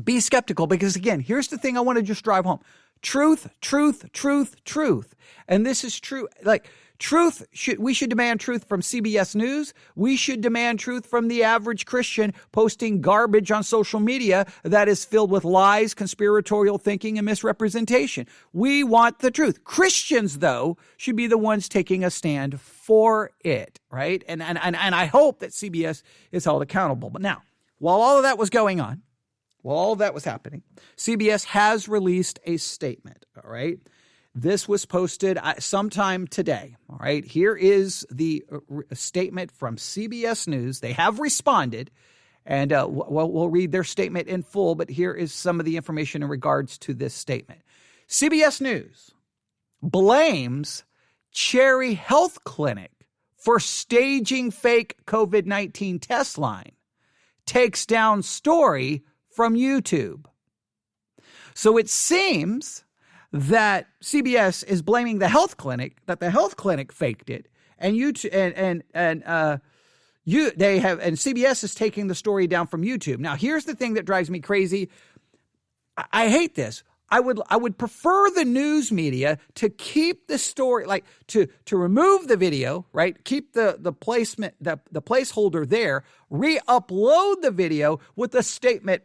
Be skeptical because, again, here's the thing I want to just drive home. Truth, truth, truth, truth. And this is true. Like, truth, we should demand truth from CBS News. We should demand truth from the average Christian posting garbage on social media that is filled with lies, conspiratorial thinking, and misrepresentation. We want the truth. Christians, though, should be the ones taking a stand for it, right? And I hope that CBS is held accountable. But now, while all of that was going on, while all of that was happening, CBS has released a statement, all right? This was posted sometime today, all right? Here is the statement from CBS News. They have responded, and we'll read their statement in full, but here is some of the information in regards to this statement. CBS News blames Cherry Health Clinic for staging fake COVID-19 test line. Takes down story from YouTube. So it seems that CBS is blaming the health clinic, that the health clinic faked it, and CBS is taking the story down from YouTube. Now, here's the thing that drives me crazy. I hate this. I would prefer the news media to keep the story, like to remove the video, right? Keep the placement, the placeholder there, re-upload the video with a statement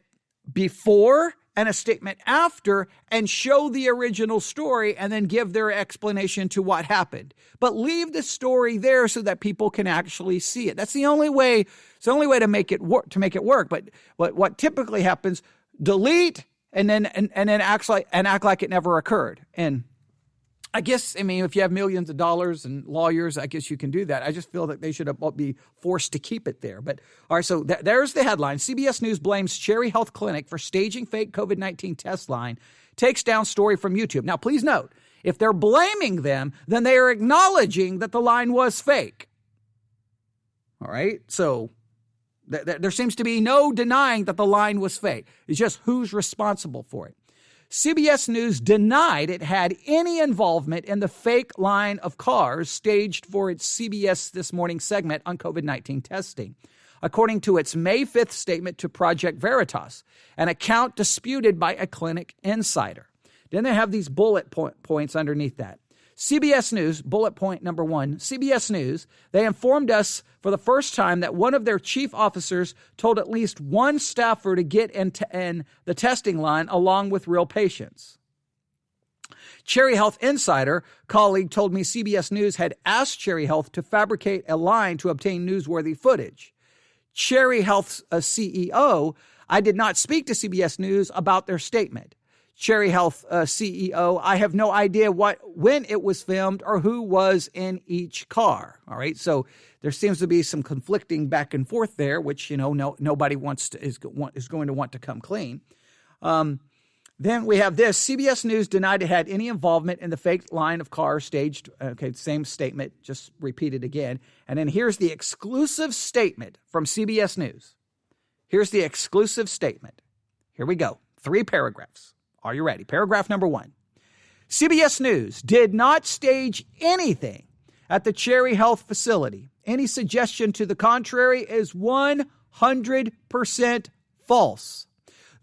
before and a statement after and show the original story and then give their explanation to what happened. But leave the story there so that people can actually see it. That's the only way. It's the only way to make it work. But what typically happens, delete and then act like it never occurred. And I guess, I mean, if you have millions of dollars and lawyers, I guess you can do that. I just feel that they should be forced to keep it there. But all right, so there's the headline. CBS News blames Cherry Health Clinic for staging fake COVID-19 test line. Takes down story from YouTube. Now, please note, if they're blaming them, then they are acknowledging that the line was fake. All right, so there seems to be no denying that the line was fake. It's just who's responsible for it. CBS News denied it had any involvement in the fake line of cars staged for its CBS This Morning segment on COVID-19 testing, according to its May 5th statement to Project Veritas, an account disputed by a clinic insider. Then they have these bullet points underneath that. CBS News, bullet point number 1, CBS News, they informed us for the first time that one of their chief officers told at least one staffer to get in the testing line along with real patients. Cherry Health Insider colleague told me CBS News had asked Cherry Health to fabricate a line to obtain newsworthy footage. Cherry Health's CEO, I did not speak to CBS News about their statement. Cherry Health CEO, I have no idea when it was filmed or who was in each car. All right, so there seems to be some conflicting back and forth there, which nobody is going to want to come clean. Then we have this. CBS News denied it had any involvement in the fake line of cars staged. Okay, same statement, just repeated again. And then here's the exclusive statement from CBS News. Here's the exclusive statement. Here we go. 3 paragraphs. Are you ready? Paragraph number 1. CBS News did not stage anything at the Cherry Health facility. Any suggestion to the contrary is 100% false.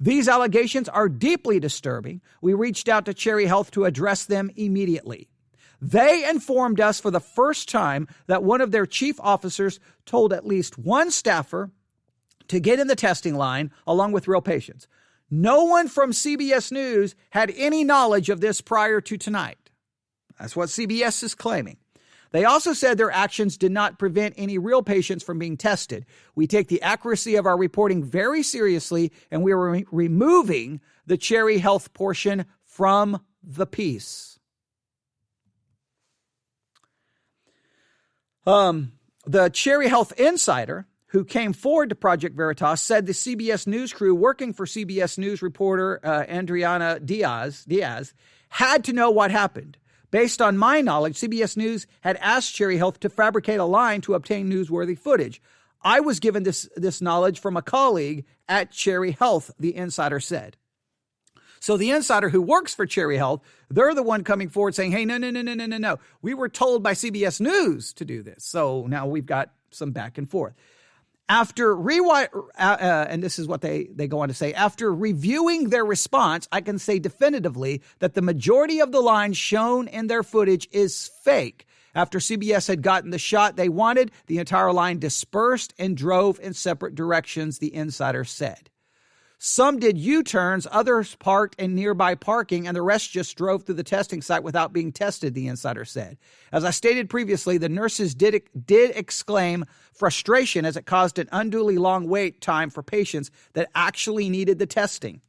These allegations are deeply disturbing. We reached out to Cherry Health to address them immediately. They informed us for the first time that one of their chief officers told at least one staffer to get in the testing line along with real patients. No one from CBS News had any knowledge of this prior to tonight. That's what CBS is claiming. They also said their actions did not prevent any real patients from being tested. We take the accuracy of our reporting very seriously, and we are removing the Cherry Health portion from the piece. The Cherry Health insider who came forward to Project Veritas said the CBS News crew working for CBS News reporter Adriana Diaz had to know what happened. Based on my knowledge, CBS News had asked Cherry Health to fabricate a line to obtain newsworthy footage. I was given this knowledge from a colleague at Cherry Health, the insider said. So the insider who works for Cherry Health, they're the one coming forward saying, hey, no. We were told by CBS News to do this. So now we've got some back and forth. After and this is what they go on to say, after reviewing their response, I can say definitively that the majority of the lines shown in their footage is fake. After CBS had gotten the shot they wanted, the entire line dispersed and drove in separate directions, the insider said. Some did U-turns, others parked in nearby parking, and the rest just drove through the testing site without being tested, the insider said. As I stated previously, the nurses did exclaim frustration as it caused an unduly long wait time for patients that actually needed the testing.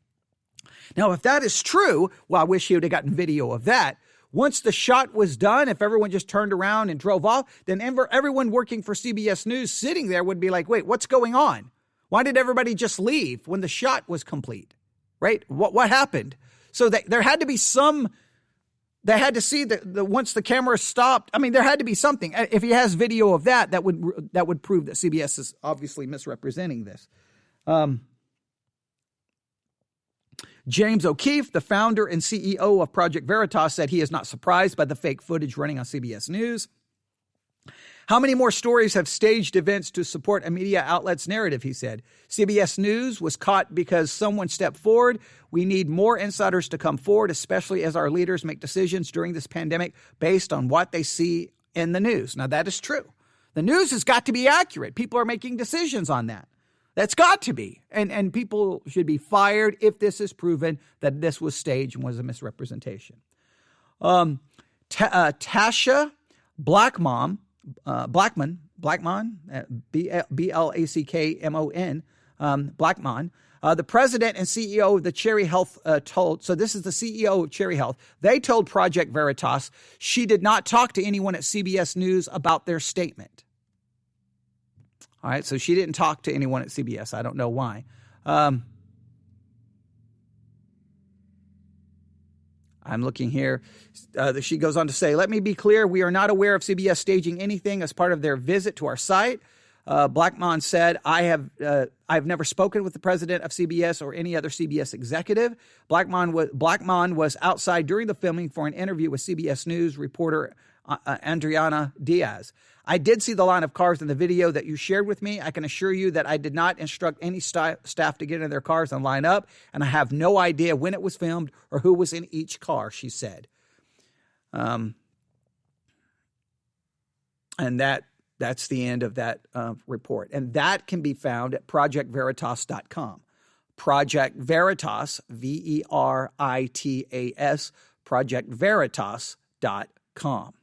Now, if that is true, well, I wish he would have gotten video of that. Once the shot was done, if everyone just turned around and drove off, then everyone working for CBS News sitting there would be like, wait, what's going on? Why did everybody just leave when the shot was complete, right? What happened? So there had to be they had to see that once the camera stopped. I mean, there had to be something. If he has video of that would prove that CBS is obviously misrepresenting this. James O'Keefe, the founder and CEO of Project Veritas, said he is not surprised by the fake footage running on CBS News. How many more stories have staged events to support a media outlet's narrative, he said. CBS News was caught because someone stepped forward. We need more insiders to come forward, especially as our leaders make decisions during this pandemic based on what they see in the news. Now, that is true. The news has got to be accurate. People are making decisions on that. That's got to be. And people should be fired if this is proven that this was staged and was a misrepresentation. Tasha Blackmon, Blackmon, Blackmon, Blackmon, the president and CEO of the Cherry Health told, so this is the CEO of Cherry Health, they told Project Veritas she did not talk to anyone at CBS News about their statement. All right, so she didn't talk to anyone at CBS. I don't know why. I'm looking here. She goes on to say, let me be clear. We are not aware of CBS staging anything as part of their visit to our site. Blackmon said, I've never spoken with the president of CBS or any other CBS executive. Blackmon was outside during the filming for an interview with CBS News reporter Adriana Diaz. I did see the line of cars in the video that you shared with me. I can assure you that I did not instruct any staff to get in their cars and line up, and I have no idea when it was filmed or who was in each car, she said. And that's the end of that report. And that can be found at projectveritas.com. Project Veritas, Veritas, projectveritas.com.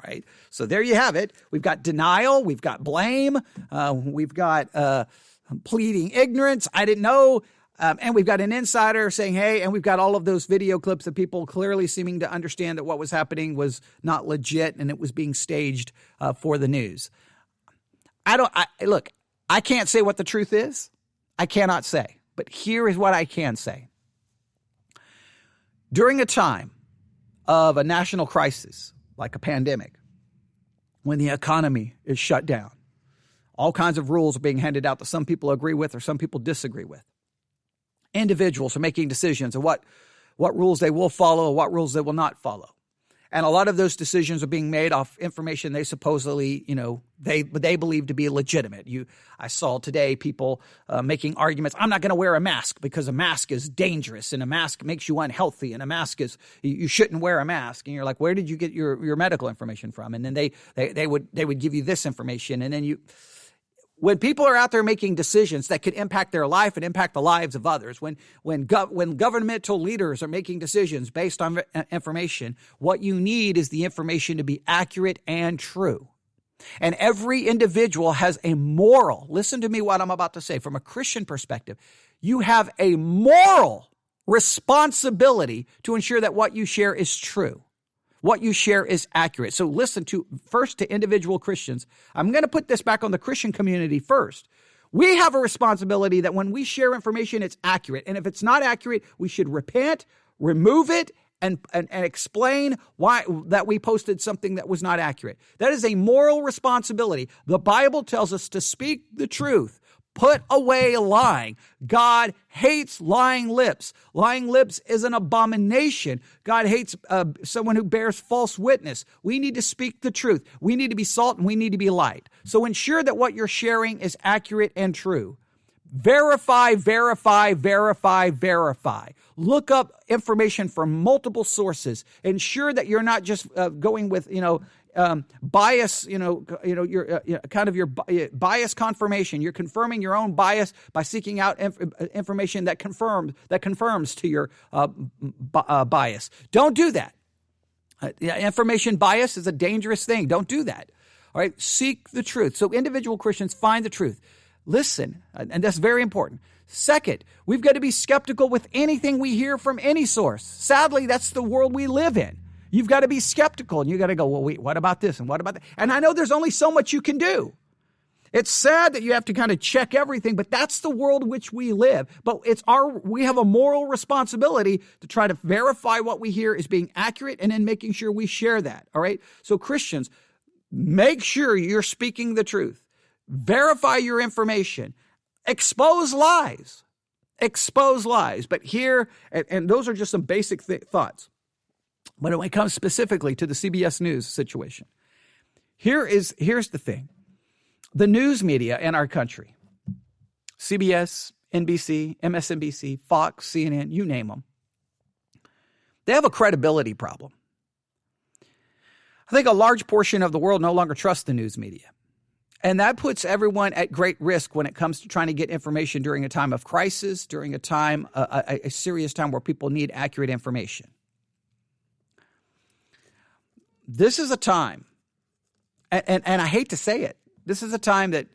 Right. So there you have it. We've got denial. We've got blame. We've got pleading ignorance. I didn't know. And we've got an insider saying, hey, and we've got all of those video clips of people clearly seeming to understand that what was happening was not legit and it was being staged for the news. Look, I can't say what the truth is. I cannot say. But here is what I can say. During a time of a national crisis, like a pandemic, when the economy is shut down, all kinds of rules are being handed out that some people agree with or some people disagree with. Individuals are making decisions of what rules they will follow or what rules they will not follow. And a lot of those decisions are being made off information they supposedly, they believe to be legitimate. I saw today people making arguments. I'm not going to wear a mask because a mask is dangerous and a mask makes you unhealthy and a mask is, you shouldn't wear a mask. And you're like, where did you get your medical information from? And then they would give you this information. And then when people are out there making decisions that could impact their life and impact the lives of others, when governmental leaders are making decisions based on information, what you need is the information to be accurate and true. And every individual has a moral, listen to me what I'm about to say, from a Christian perspective, you have a moral responsibility to ensure that what you share is true. What you share is accurate. So listen first to individual Christians. I'm going to put this back on the Christian community first. We have a responsibility that when we share information, it's accurate. And if it's not accurate, we should repent, remove it, and explain why that we posted something that was not accurate. That is a moral responsibility. The Bible tells us to speak the truth. Put away lying. God hates lying lips. Lying lips is an abomination. God hates someone who bears false witness. We need to speak the truth. We need to be salt and we need to be light. So ensure that what you're sharing is accurate and true. Verify, verify, verify, verify. Look up information from multiple sources. Ensure that you're not just going with, bias, your kind of your bias confirmation. You're confirming your own bias by seeking out information that confirms to your bias. Don't do that. Information bias is a dangerous thing. Don't do that. All right. Seek the truth. So individual Christians find the truth. Listen, and that's very important. Second, we've got to be skeptical with anything we hear from any source. Sadly, that's the world we live in. You've got to be skeptical and you got to go, well, wait, what about this and what about that? And I know there's only so much you can do. It's sad that you have to kind of check everything, but that's the world in which we live. But we have a moral responsibility to try to verify what we hear is being accurate and then making sure we share that. All right. So Christians, make sure you're speaking the truth. Verify your information. Expose lies. Expose lies. But here, and those are just some basic thoughts. But when it comes specifically to the CBS News situation, here's the thing. The news media in our country, CBS, NBC, MSNBC, Fox, CNN, you name them, they have a credibility problem. I think a large portion of the world no longer trusts the news media. And that puts everyone at great risk when it comes to trying to get information during a time of crisis, during a time, a serious time where people need accurate information. This is a time, and I hate to say it, this is a time that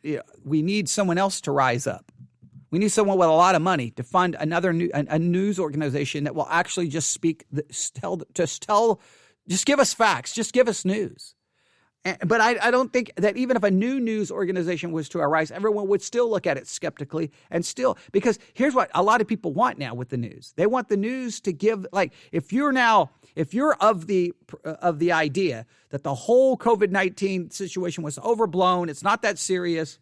we need someone else to rise up. We need someone with a lot of money to fund a news organization that will actually just just give us facts, just give us news. But I don't think that even if a new news organization was to arise, everyone would still look at it skeptically because here's what a lot of people want now with the news. They want the news to give, like, if you're of the idea that the whole COVID-19 situation was overblown, it's not that serious,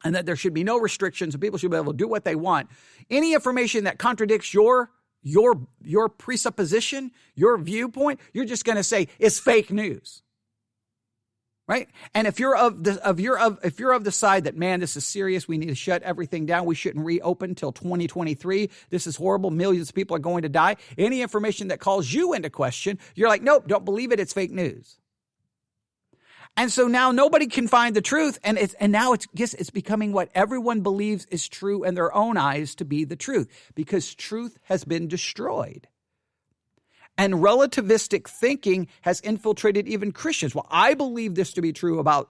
and that there should be no restrictions and people should be able to do what they want, any information that contradicts your presupposition, your viewpoint, you're just going to say it's fake news. Right? And if you're of the side that, man, this is serious, we need to shut everything down, we shouldn't reopen until 2023, this is horrible, millions of people are going to die, any information that calls you into question, you're like, nope, don't believe it, it's fake news. And so now nobody can find the truth, and now it's becoming what everyone believes is true in their own eyes to be the truth, because truth has been destroyed. And relativistic thinking has infiltrated even Christians. Well, I believe this to be true about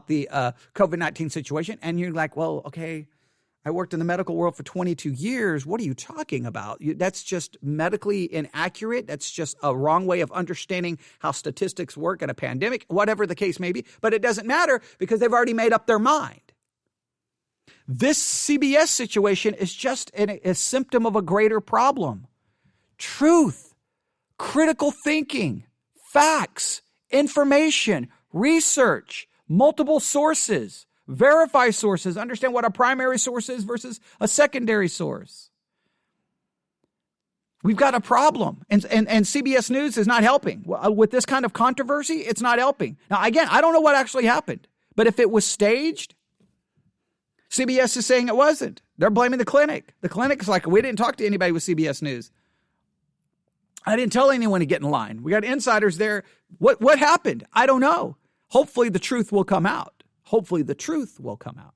the COVID-19 situation. And you're like, well, okay, I worked in the medical world for 22 years. What are you talking about? That's just medically inaccurate. That's just a wrong way of understanding how statistics work in a pandemic, whatever the case may be. But it doesn't matter because they've already made up their mind. This CBS situation is just a symptom of a greater problem. Truth. critical thinking, facts, information, research, multiple sources, verify sources, understand what a primary source is versus a secondary source. We've got a problem, and CBS News is not helping. With this kind of controversy, it's not helping. Now, again, I don't know what actually happened, but if it was staged, CBS is saying it wasn't. They're blaming the clinic. The clinic's like, we didn't talk to anybody with CBS News. I didn't tell anyone to get in line. We got insiders there. What happened? I don't know. Hopefully the truth will come out. Hopefully the truth will come out.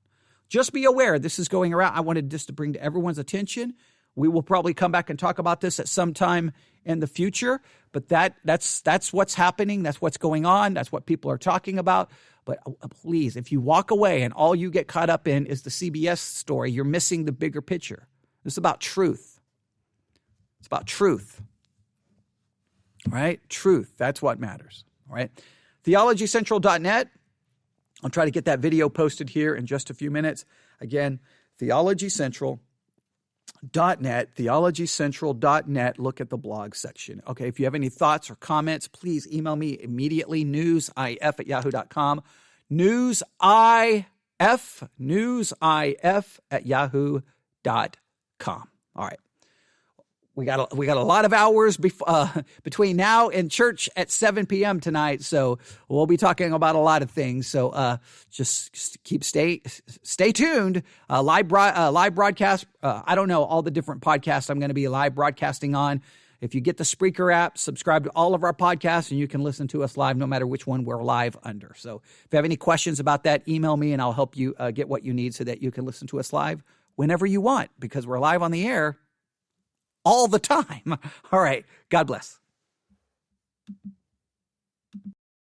Just be aware this is going around. I wanted this to bring to everyone's attention. We will probably come back and talk about this at some time in the future, but that's what's happening. That's what's going on. That's what people are talking about. But please, if you walk away and all you get caught up in is the CBS story, you're missing the bigger picture. This is about truth. It's about truth. Right? Truth. That's what matters. All right. TheologyCentral.net. I'll try to get that video posted here in just a few minutes. Again, TheologyCentral.net, TheologyCentral.net. Look at the blog section. Okay, if you have any thoughts or comments, please email me immediately, newsif@yahoo.com. newsif@yahoo.com. All right. We got a lot of hours between now and church at 7 p.m. tonight, so we'll be talking about a lot of things. So just stay tuned. Live broadcast. I don't know all the different podcasts I'm going to be live broadcasting on. If you get the Spreaker app, subscribe to all of our podcasts, and you can listen to us live no matter which one we're live under. So if you have any questions about that, email me, and I'll help you get what you need so that you can listen to us live whenever you want, because we're live on the air all the time. All right. God bless.